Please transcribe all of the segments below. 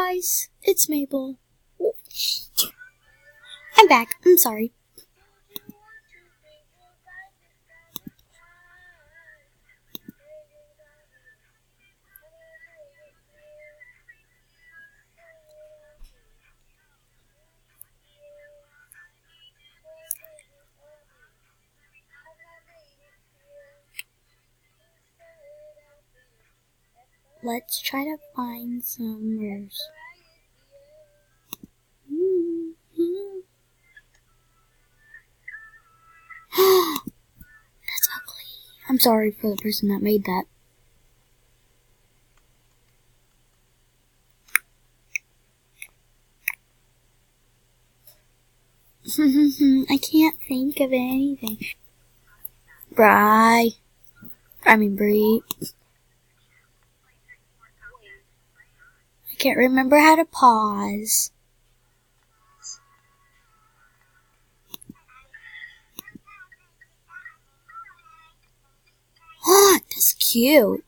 guys, it's Mabel. I'm back. I'm sorry. Let's try to find some rose. That's ugly. I'm sorry for the person that made that. I can't think of anything. Brie. I can't remember how to pause. Oh, that's cute.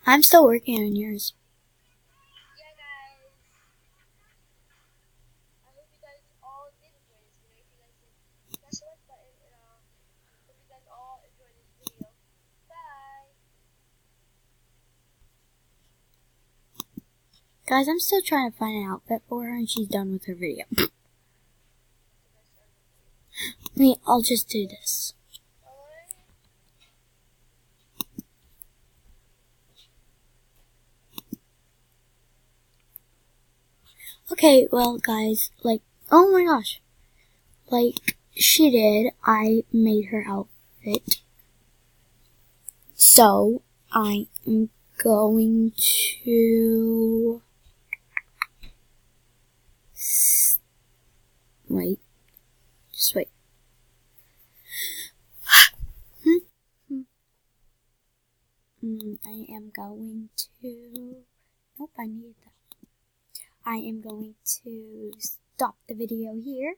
I'm still working on yours. Guys, I'm still trying to find an outfit for her and she's done with her video. I'll just do this. Okay, well guys, oh my gosh. Like she did, I made her outfit. So, I am going to... Wait. Just wait. I am going to... Nope, I needed that. I am going to stop the video here.